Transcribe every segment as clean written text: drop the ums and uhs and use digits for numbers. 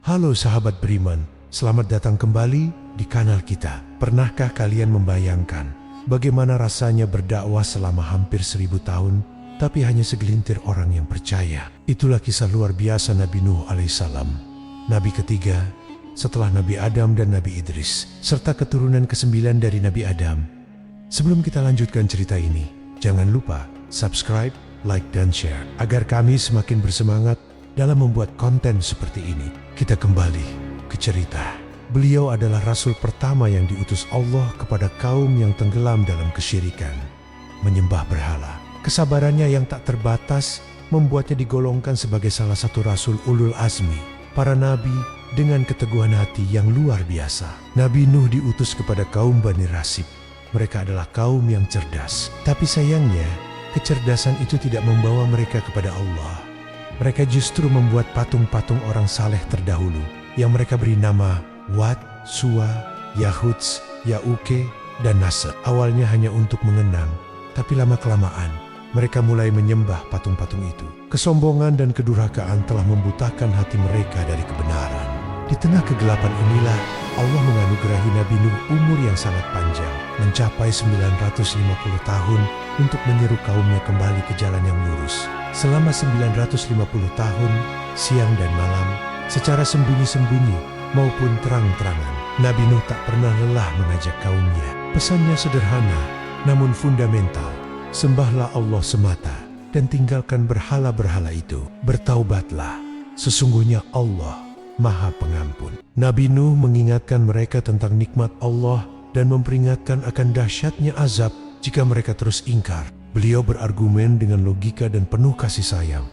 Halo sahabat beriman, selamat datang kembali di kanal kita. Pernahkah kalian membayangkan bagaimana rasanya berdakwah selama hampir 1000 tahun, tapi hanya segelintir orang yang percaya? Itulah kisah luar biasa Nabi Nuh alaihissalam, Nabi ketiga setelah Nabi Adam dan Nabi Idris, serta keturunan ke-9 dari Nabi Adam. Sebelum kita lanjutkan cerita ini, jangan lupa subscribe, like, dan share agar kami semakin bersemangat dalam membuat konten seperti ini. Kita kembali ke cerita. Beliau adalah rasul pertama yang diutus Allah kepada kaum yang tenggelam dalam kesyirikan, menyembah berhala. Kesabarannya yang tak terbatas membuatnya digolongkan sebagai salah satu rasul ulul azmi, para nabi dengan keteguhan hati yang luar biasa. Nabi Nuh diutus kepada kaum Bani Rasib. Mereka adalah kaum yang cerdas, tapi sayangnya kecerdasan itu tidak membawa mereka kepada Allah. Mereka justru membuat patung-patung orang saleh terdahulu yang mereka beri nama Wat, Suwa, Yahuts, Yauke, dan Nasr. Awalnya hanya untuk mengenang, tapi lama-kelamaan mereka mulai menyembah patung-patung itu. Kesombongan dan kedurhakaan telah membutakan hati mereka dari kebenaran. Di tengah kegelapan inilah Allah menganugerahi Nabi Nuh umur yang sangat panjang, mencapai 950 tahun untuk menyeru kaumnya kembali ke jalan yang lurus. Selama 950 tahun, siang dan malam, secara sembunyi-sembunyi maupun terang-terangan, Nabi Nuh tak pernah lelah mengajak kaumnya. Pesannya sederhana, namun fundamental. Sembahlah Allah semata dan tinggalkan berhala-berhala itu. Bertaubatlah, sesungguhnya Allah Maha Pengampun. Nabi Nuh mengingatkan mereka tentang nikmat Allah dan memperingatkan akan dahsyatnya azab jika mereka terus ingkar. Beliau berargumen dengan logika dan penuh kasih sayang,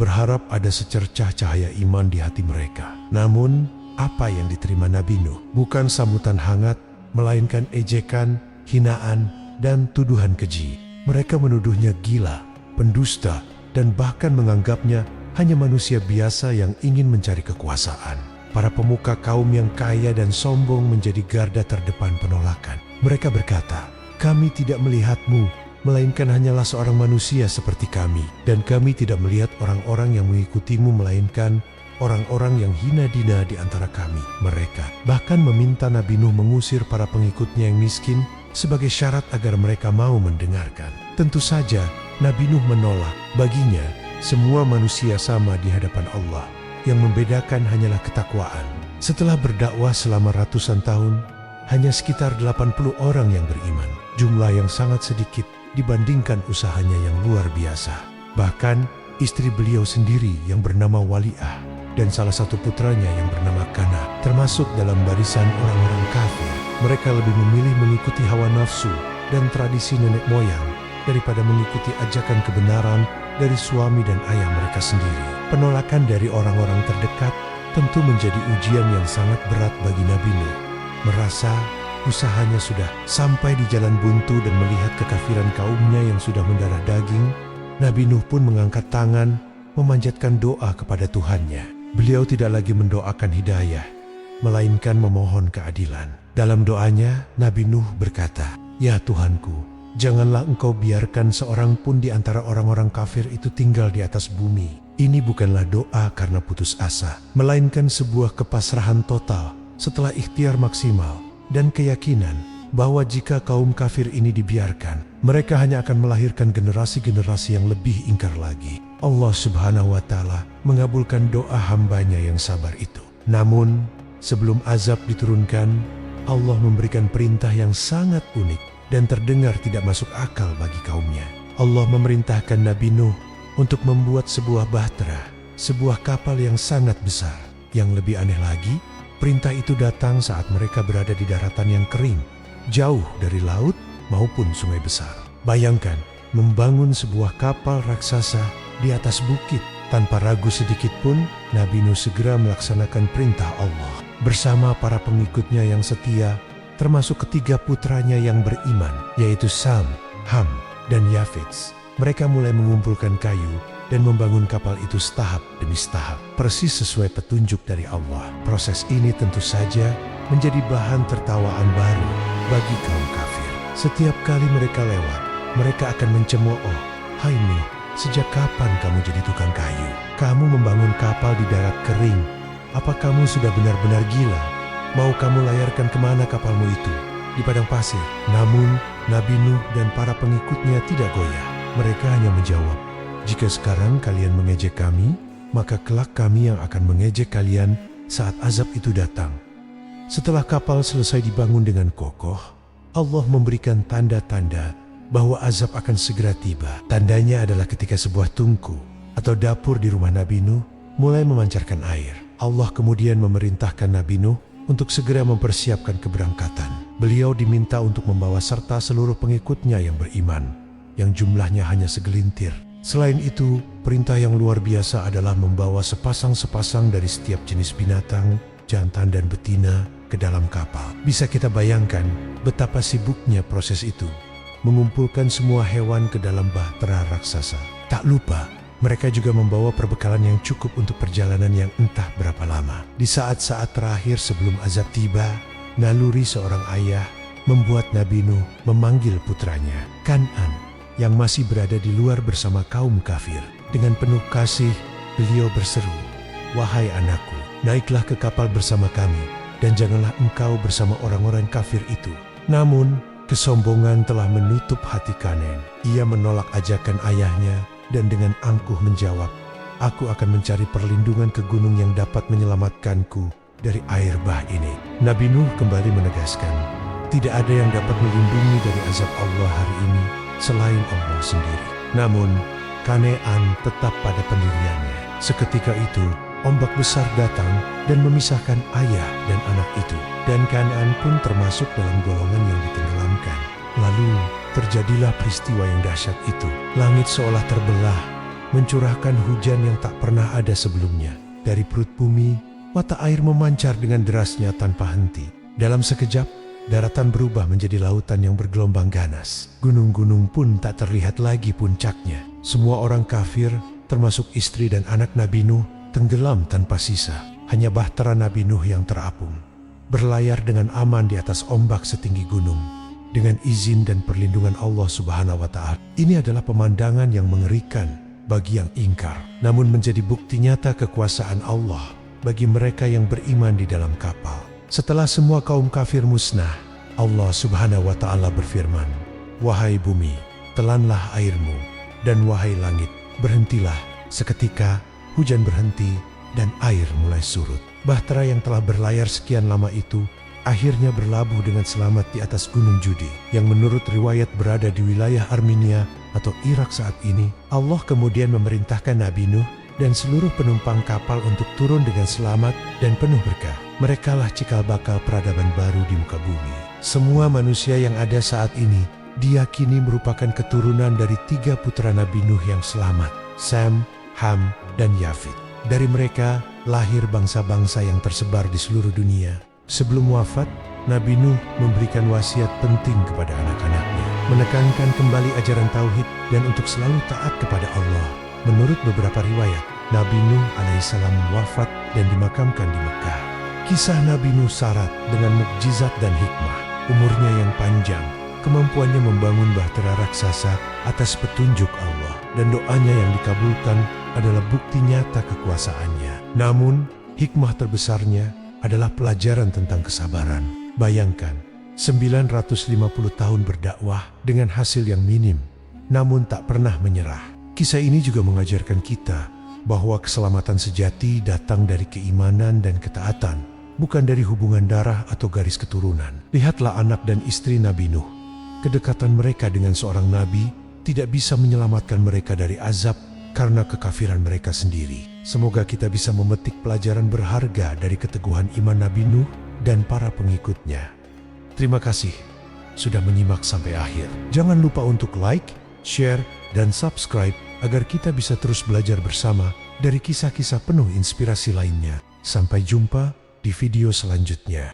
berharap ada secercah cahaya iman di hati mereka. Namun, apa yang diterima Nabi Nuh bukan sambutan hangat, melainkan ejekan, hinaan, dan tuduhan keji. Mereka menuduhnya gila, pendusta, dan bahkan menganggapnya hanya manusia biasa yang ingin mencari kekuasaan. Para pemuka kaum yang kaya dan sombong menjadi garda terdepan penolakan. Mereka berkata, "Kami tidak melihatmu, melainkan hanyalah seorang manusia seperti kami. Dan kami tidak melihat orang-orang yang mengikutimu, melainkan orang-orang yang hina dina di antara kami." Mereka bahkan meminta Nabi Nuh mengusir para pengikutnya yang miskin sebagai syarat agar mereka mau mendengarkan. Tentu saja Nabi Nuh menolak. Baginya, semua manusia sama di hadapan Allah. Yang membedakan hanyalah ketakwaan. Setelah berdakwah selama ratusan tahun, hanya sekitar 80 orang yang beriman. Jumlah yang sangat sedikit dibandingkan usahanya yang luar biasa. Bahkan istri beliau sendiri yang bernama Wali'ah dan salah satu putranya yang bernama Kana termasuk dalam barisan orang-orang kafir. Mereka lebih memilih mengikuti hawa nafsu dan tradisi nenek moyang daripada mengikuti ajakan kebenaran dari suami dan ayah mereka sendiri. Penolakan dari orang-orang terdekat tentu menjadi ujian yang sangat berat bagi Nabi Nuh. Merasa usahanya sudah sampai di jalan buntu dan melihat kekafiran kaumnya yang sudah mendarah daging, Nabi Nuh pun mengangkat tangan memanjatkan doa kepada Tuhannya. Beliau tidak lagi mendoakan hidayah, melainkan memohon keadilan. Dalam doanya, Nabi Nuh berkata, "Ya Tuhanku, janganlah Engkau biarkan seorang pun di antara orang-orang kafir itu tinggal di atas bumi." Ini bukanlah doa karena putus asa, melainkan sebuah kepasrahan total setelah ikhtiar maksimal dan keyakinan bahwa jika kaum kafir ini dibiarkan, mereka hanya akan melahirkan generasi-generasi yang lebih ingkar lagi. Allah Subhanahu wa Ta'ala mengabulkan doa hambanya yang sabar itu. Namun, sebelum azab diturunkan, Allah memberikan perintah yang sangat unik dan terdengar tidak masuk akal bagi kaumnya. Allah memerintahkan Nabi Nuh untuk membuat sebuah bahtera, sebuah kapal yang sangat besar. Yang lebih aneh lagi, perintah itu datang saat mereka berada di daratan yang kering, jauh dari laut maupun sungai besar. Bayangkan, membangun sebuah kapal raksasa di atas bukit. Tanpa ragu sedikit pun, Nabi Nuh segera melaksanakan perintah Allah. Bersama para pengikutnya yang setia, termasuk ketiga putranya yang beriman, yaitu Sam, Ham, dan Yafets. Mereka mulai mengumpulkan kayu dan membangun kapal itu setahap demi setahap, persis sesuai petunjuk dari Allah. Proses ini tentu saja menjadi bahan tertawaan baru bagi kaum kafir. Setiap kali mereka lewat, mereka akan mencemooh, "Hai Nuh, sejak kapan kamu jadi tukang kayu? Kamu membangun kapal di darat kering. Apa kamu sudah benar-benar gila? Mau kamu layarkan kemana kapalmu itu? Di padang pasir. Namun, Nabi Nuh dan para pengikutnya tidak goyah. Mereka hanya menjawab, jika sekarang kalian mengejek kami, maka kelak kami yang akan mengejek kalian saat azab itu datang. Setelah kapal selesai dibangun dengan kokoh, Allah memberikan tanda-tanda bahwa azab akan segera tiba. Tandanya adalah ketika sebuah tungku atau dapur di rumah Nabi Nuh mulai memancarkan air. Allah kemudian memerintahkan Nabi Nuh untuk segera mempersiapkan keberangkatan. Beliau diminta untuk membawa serta seluruh pengikutnya yang beriman, yang jumlahnya hanya segelintir. Selain itu, perintah yang luar biasa adalah membawa sepasang-sepasang dari setiap jenis binatang, jantan dan betina, ke dalam kapal. Bisa kita bayangkan betapa sibuknya proses itu, mengumpulkan semua hewan ke dalam bahtera raksasa. Tak lupa, mereka juga membawa perbekalan yang cukup untuk perjalanan yang entah berapa lama. Di saat-saat terakhir sebelum azab tiba, naluri seorang ayah membuat Nabi Nuh memanggil putranya, Kan'an, yang masih berada di luar bersama kaum kafir. Dengan penuh kasih, beliau berseru, "Wahai anakku, naiklah ke kapal bersama kami, dan janganlah engkau bersama orang-orang kafir itu." Namun, kesombongan telah menutup hati Kan'an. Ia menolak ajakan ayahnya, dan dengan angkuh menjawab, "Aku akan mencari perlindungan ke gunung yang dapat menyelamatkanku dari air bah ini." Nabi Nuh kembali menegaskan, tidak ada yang dapat melindungi dari azab Allah hari ini selain Allah sendiri. Namun, Kan'an tetap pada pendiriannya. Seketika itu, ombak besar datang dan memisahkan ayah dan anak itu. Dan Kan'an pun termasuk dalam golongan yang ditenggelamkan. Lalu, terjadilah peristiwa yang dahsyat itu. Langit seolah terbelah, mencurahkan hujan yang tak pernah ada sebelumnya. Dari perut bumi, mata air memancar dengan derasnya tanpa henti. Dalam sekejap, daratan berubah menjadi lautan yang bergelombang ganas. Gunung-gunung pun tak terlihat lagi puncaknya. Semua orang kafir, termasuk istri dan anak Nabi Nuh, tenggelam tanpa sisa. Hanya bahtera Nabi Nuh yang terapung, berlayar dengan aman di atas ombak setinggi gunung. Dengan izin dan perlindungan Allah Subhanahu wa Ta'ala. Ini adalah pemandangan yang mengerikan bagi yang ingkar, namun menjadi bukti nyata kekuasaan Allah bagi mereka yang beriman di dalam kapal. Setelah semua kaum kafir musnah, Allah Subhanahu wa Ta'ala berfirman, "Wahai bumi, telanlah airmu, dan wahai langit, berhentilah." Seketika hujan berhenti dan air mulai surut. Bahtera yang telah berlayar sekian lama itu akhirnya berlabuh dengan selamat di atas Gunung Judi, yang menurut riwayat berada di wilayah Armenia atau Irak saat ini. Allah kemudian memerintahkan Nabi Nuh dan seluruh penumpang kapal untuk turun dengan selamat dan penuh berkah. Merekalah cikal bakal peradaban baru di muka bumi. Semua manusia yang ada saat ini diyakini merupakan keturunan dari 3 putra Nabi Nuh yang selamat, Sam, Ham, dan Yafit. Dari mereka lahir bangsa-bangsa yang tersebar di seluruh dunia. Sebelum wafat, Nabi Nuh memberikan wasiat penting kepada anak-anaknya, menekankan kembali ajaran tauhid dan untuk selalu taat kepada Allah. Menurut beberapa riwayat, Nabi Nuh alaihissalam wafat dan dimakamkan di Mekah. Kisah Nabi Nuh syarat dengan mukjizat dan hikmah. Umurnya yang panjang, kemampuannya membangun bahtera raksasa atas petunjuk Allah, dan doanya yang dikabulkan adalah bukti nyata kekuasaannya. Namun, hikmah terbesarnya adalah pelajaran tentang kesabaran. Bayangkan, 950 tahun berdakwah dengan hasil yang minim, namun tak pernah menyerah. Kisah ini juga mengajarkan kita bahwa keselamatan sejati datang dari keimanan dan ketaatan, bukan dari hubungan darah atau garis keturunan. Lihatlah anak dan istri Nabi Nuh. Kedekatan mereka dengan seorang nabi tidak bisa menyelamatkan mereka dari azab karena kekafiran mereka sendiri. Semoga kita bisa memetik pelajaran berharga dari keteguhan iman Nabi Nuh dan para pengikutnya. Terima kasih sudah menyimak sampai akhir. Jangan lupa untuk like, share, dan subscribe agar kita bisa terus belajar bersama dari kisah-kisah penuh inspirasi lainnya. Sampai jumpa di video selanjutnya.